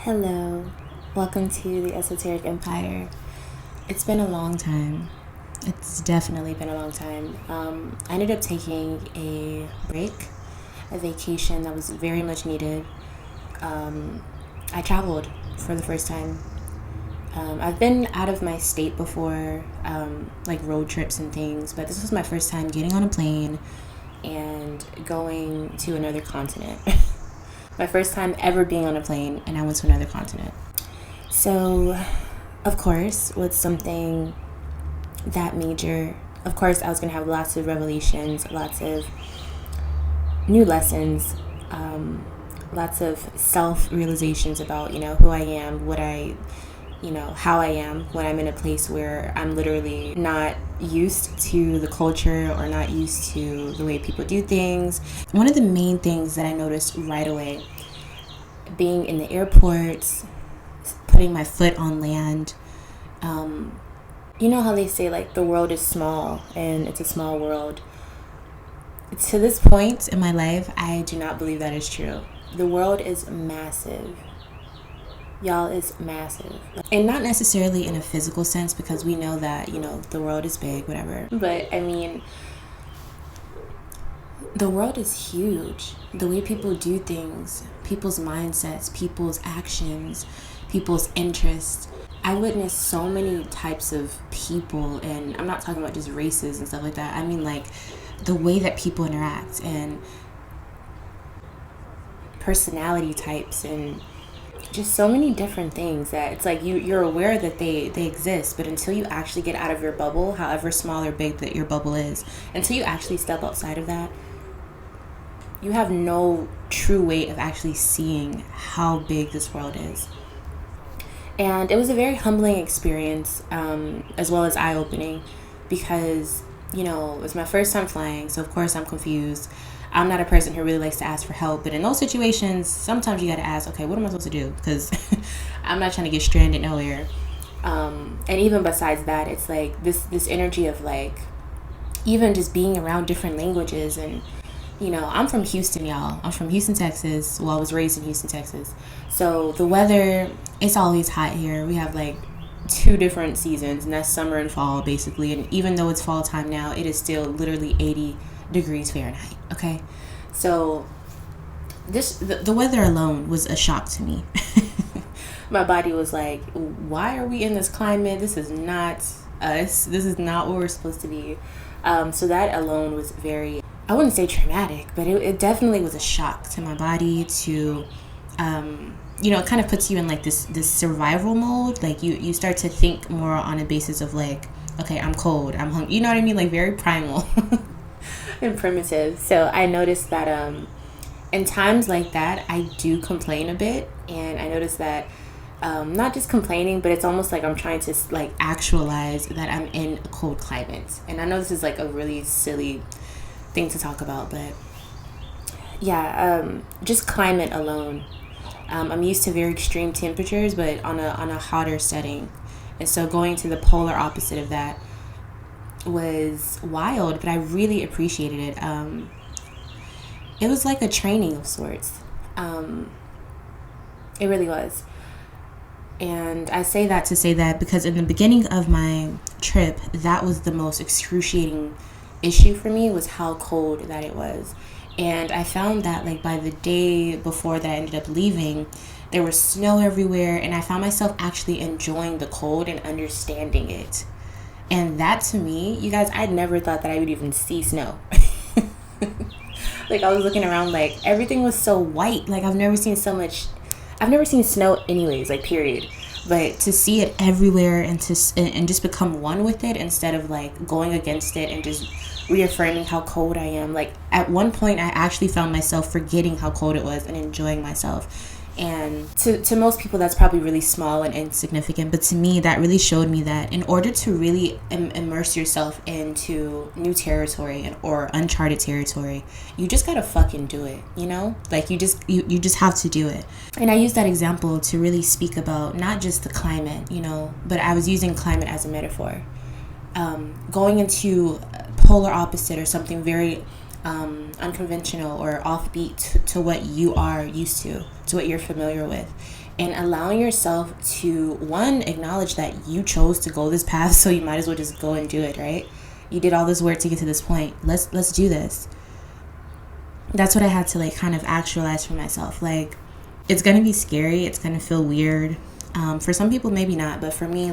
Hello, welcome to the Esoteric Empire. It's been a long time. It's definitely been a long time. I ended up taking a break, a vacation that was very much needed. I traveled for the first time. I've been out of my state before, like road trips and things, but this was my first time getting on a plane and going to another continent. My first time ever being on a plane, and I went to another continent. So, of course, with something that major, of course, I was going to have lots of revelations, lots of new lessons, lots of self-realizations about, who I am, how I am when I'm in a place where I'm literally not used to the culture or not used to the way people do things. One of the main things that I noticed right away, being in the airports, putting my foot on land, you know how they say like the world is small and it's a small world. To this point in my life, I do not believe that is true. The world is massive. Y'all, it's massive. And not necessarily in a physical sense, because we know that, the world is big, whatever. But, I mean, the world is huge. The way people do things, people's mindsets, people's actions, people's interests. I witnessed so many types of people, and I'm not talking about just races and stuff like that. I mean, like, the way that people interact and personality types and just so many different things that it's like you're aware that they exist, but until you actually get out of your bubble, however small or big that your bubble is, until you actually step outside of that, you have no true way of actually seeing how big this world is. And it was a very humbling experience, as well as eye-opening, because it was my first time flying, so of course I'm confused. I'm not a person who really likes to ask for help, but in those situations, sometimes you got to ask, okay, what am I supposed to do? Because I'm not trying to get stranded nowhere. And even besides that, it's like this energy of like, even just being around different languages. And, I'm from Houston, y'all. I'm from Houston, Texas. Well, I was raised in Houston, Texas. So the weather, it's always hot here. We have like 2 different seasons, and that's summer and fall, basically. And even though it's fall time now, it is still literally 80 degrees Fahrenheit. Okay, so the weather alone was a shock to me. My body was like, why are we in this climate? This is not us. This is not where we're supposed to be. So that alone was very, I wouldn't say traumatic, but it definitely was a shock to my body. To it kind of puts you in like this survival mode. Like you start to think more on a basis of like, okay, I'm cold, I'm hungry, you know what I mean, like very primal. And primitive. So I noticed that in times like that, I do complain a bit, and I noticed that not just complaining, but it's almost like I'm trying to like actualize that I'm in a cold climate. And I know this is like a really silly thing to talk about, but yeah, just climate alone. I'm used to very extreme temperatures, but on a hotter setting, and so going to the polar opposite of that was wild, but I really appreciated it. It was like a training of sorts. It really was. And I say that to say that because in the beginning of my trip, that was the most excruciating issue for me, was how cold that it was. And I found that like by the day before that I ended up leaving, there was snow everywhere, and I found myself actually enjoying the cold and understanding it. And that to me, you guys, I never thought that I would even see snow. Like I was looking around, like everything was so white. Like I've never seen snow anyways, like period. But to see it everywhere and just become one with it instead of like going against it and just reaffirming how cold I am. Like at one point I actually found myself forgetting how cold it was and enjoying myself. And to most people, that's probably really small and insignificant. But to me, that really showed me that in order to really immerse yourself into new territory or uncharted territory, you just gotta fucking do it, Like you just have to do it. And I use that example to really speak about not just the climate, but I was using climate as a metaphor. Going into polar opposite or something very unconventional or offbeat to what you are used to what you're familiar with. And allowing yourself to, one, acknowledge that you chose to go this path, so you might as well just go and do it, right? You did all this work to get to this point. Let's do this. That's what I had to kind of actualize for myself. It's gonna be scary. It's gonna feel weird. For some people, maybe not, but for me,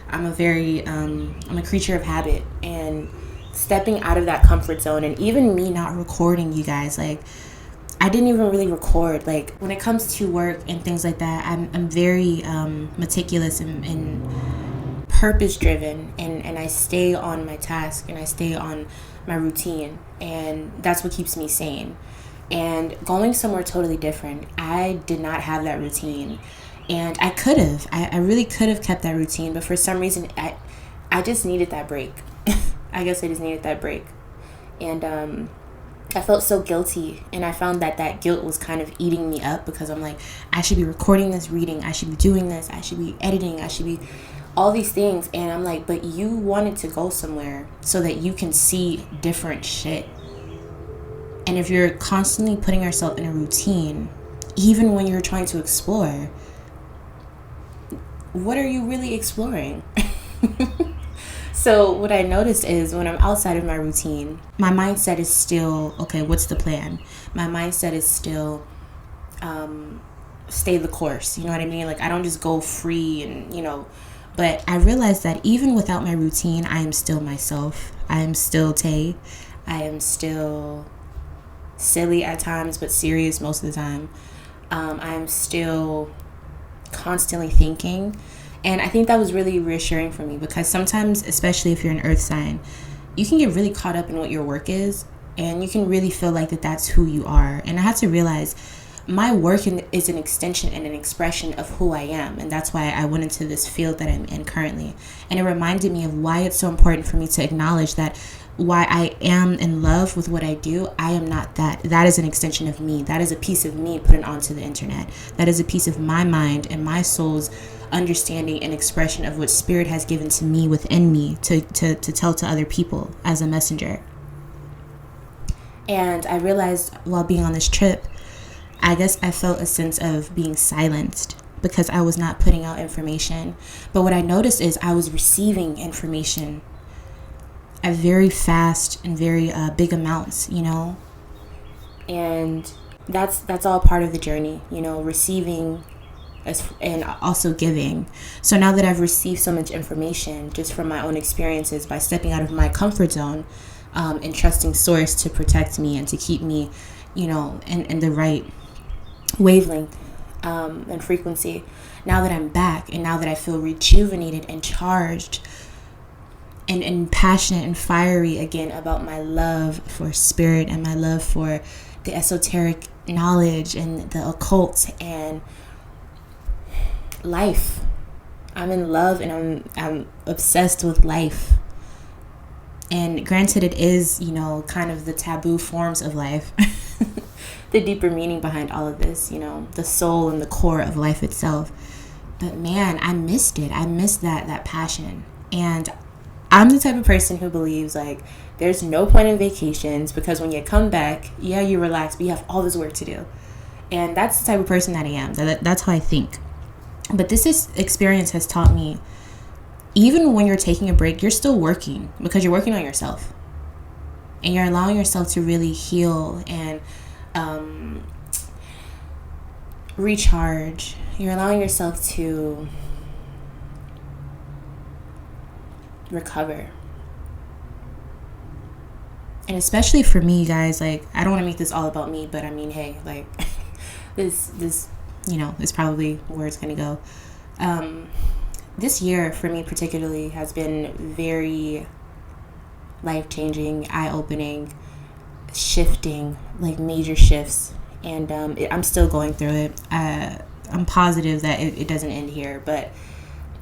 I'm a creature of habit, and stepping out of that comfort zone, and even me not recording, you guys, I didn't even really record. When it comes to work and things like that, I'm very meticulous and purpose driven, and I stay on my task, and I stay on my routine, and that's what keeps me sane. And going somewhere totally different, I did not have that routine, and I really could have kept that routine, but for some reason I just needed that break. I guess I just needed that break. And I felt so guilty, and I found that guilt was kind of eating me up, because I'm like, I should be recording this reading, I should be doing this, I should be editing, I should be all these things. And I'm like, but you wanted to go somewhere so that you can see different shit. And if you're constantly putting yourself in a routine, even when you're trying to explore, what are you really exploring? So what I noticed is, when I'm outside of my routine, my mindset is still, okay, what's the plan? My mindset is still stay the course. You know what I mean? I don't just go free and, but I realized that even without my routine, I am still myself. I am still Tay. I am still silly at times, but serious most of the time. I am still constantly thinking. And I think that was really reassuring for me, because sometimes, especially if you're an earth sign, you can get really caught up in what your work is, and you can really feel like that's who you are. And I had to realize my work is an extension and an expression of who I am. And that's why I went into this field that I'm in currently. And it reminded me of why it's so important for me to acknowledge that why I am in love with what I do, I am not that. That is an extension of me. That is a piece of me put it onto the internet. That is a piece of my mind and my soul's understanding and expression of what spirit has given to me within me to tell to other people as a messenger. And I realized while being on this trip, I guess I felt a sense of being silenced because I was not putting out information. But what I noticed is I was receiving information at very fast and very big amounts, and that's all part of the journey, receiving and also giving. So now that I've received so much information just from my own experiences, by stepping out of my comfort zone, and trusting source to protect me and to keep me, in the right wavelength and frequency, now that I'm back, and now that I feel rejuvenated and charged and passionate and fiery again about my love for spirit and my love for the esoteric knowledge and the occult and life. I'm in love, and I'm obsessed with life. And granted, it is, kind of the taboo forms of life. The deeper meaning behind all of this, the soul and the core of life itself. But man, I missed it. I missed that passion. And I'm the type of person who believes there's no point in vacations, because when you come back, yeah, you relax, but you have all this work to do. And that's the type of person that I am. That's how I think. But this experience has taught me, even when you're taking a break, you're still working, because you're working on yourself. And you're allowing yourself to really heal and recharge. You're allowing yourself to recover. And especially for me, guys, I don't want to make this all about me, but I mean, hey, this is probably where it's going to go. This year for me particularly has been very life-changing, eye-opening, shifting, major shifts. And I'm still going through it. I'm positive that it doesn't end here, but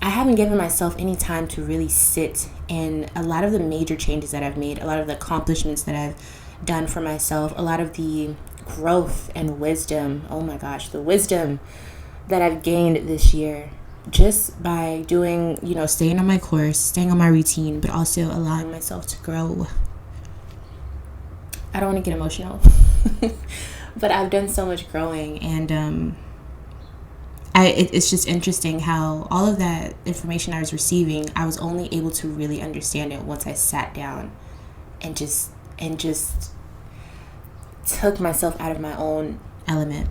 I haven't given myself any time to really sit in a lot of the major changes that I've made, a lot of the accomplishments that I've done for myself, a lot of the growth and wisdom. Oh my gosh, the wisdom that I've gained this year just by doing, staying on my course, staying on my routine, but also allowing myself to grow. I don't want to get emotional, but I've done so much growing, and it's just interesting how all of that information I was receiving, I was only able to really understand it once I sat down and just took myself out of my own element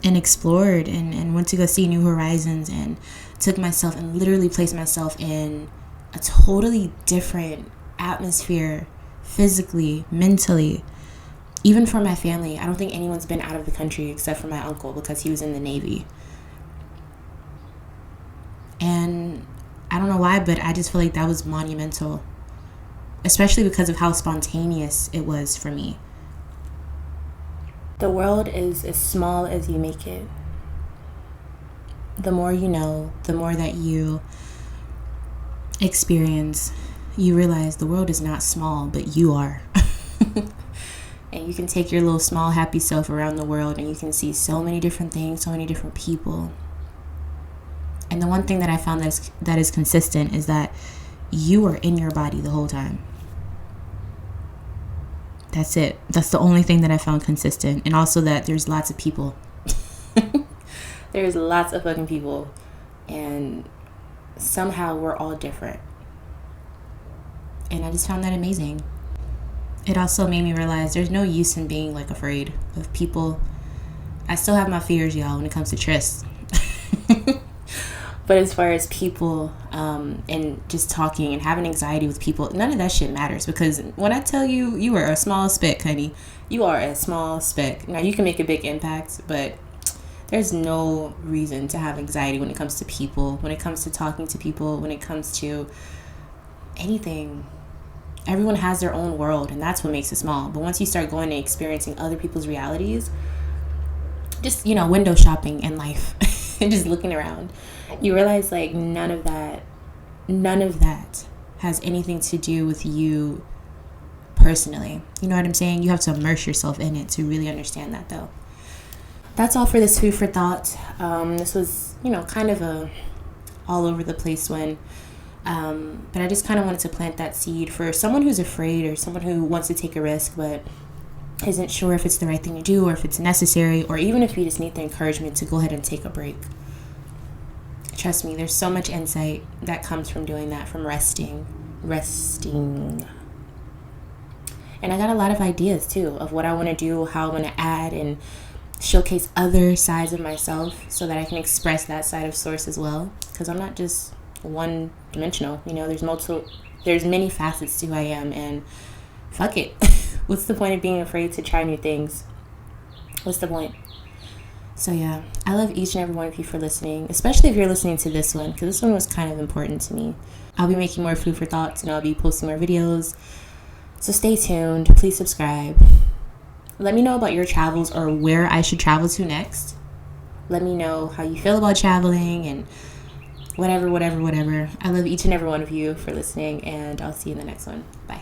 and explored and went to go see new horizons, and took myself and literally placed myself in a totally different atmosphere, physically, mentally. Even for my family, I don't think anyone's been out of the country except for my uncle, because he was in the Navy. And I don't know why, but I just feel like that was monumental, especially because of how spontaneous it was for me. The world is as small as you make it. The more you know, the more that you experience, you realize the world is not small, but you are. And you can take your little small happy self around the world, and you can see so many different things, so many different people. And the one thing that I found that is consistent is that you are in your body the whole time. That's it. That's the only thing that I found consistent. And also that there's lots of people. There's lots of fucking people. And somehow we're all different. And I just found that amazing. It also made me realize there's no use in being like afraid of people. I still have my fears, y'all, when it comes to trysts. But as far as people and just talking and having anxiety with people, none of that shit matters. Because when I tell you, you are a small speck, honey. You are a small speck. Now, you can make a big impact, but there's no reason to have anxiety when it comes to people, when it comes to talking to people, when it comes to anything. Everyone has their own world, and that's what makes it small. But once you start going and experiencing other people's realities, just, window shopping in life and just looking around, you realize like none of that has anything to do with you personally. You know what I'm saying? You have to immerse yourself in it to really understand that, though. That's all for this food for thought. This was, kind of a all over the place one. But I just kind of wanted to plant that seed for someone who's afraid, or someone who wants to take a risk but isn't sure if it's the right thing to do, or if it's necessary, or even if you just need the encouragement to go ahead and take a break. Trust me, there's so much insight that comes from doing that, from resting. And I got a lot of ideas too of what I want to do, how I want to add and showcase other sides of myself so that I can express that side of Source as well, because I'm not just one dimensional. There's many facets to who I am, and fuck it. What's the point of being afraid to try new things? What's the point? So yeah, I love each and every one of you for listening, especially if you're listening to this one, because this one was kind of important to me. I'll be making more food for thoughts, and I'll be posting more videos, so stay tuned. Please subscribe. Let me know about your travels, or where I should travel to next. Let me know how you feel about traveling, and whatever. I love each and every one of you for listening, and I'll see you in the next one. Bye.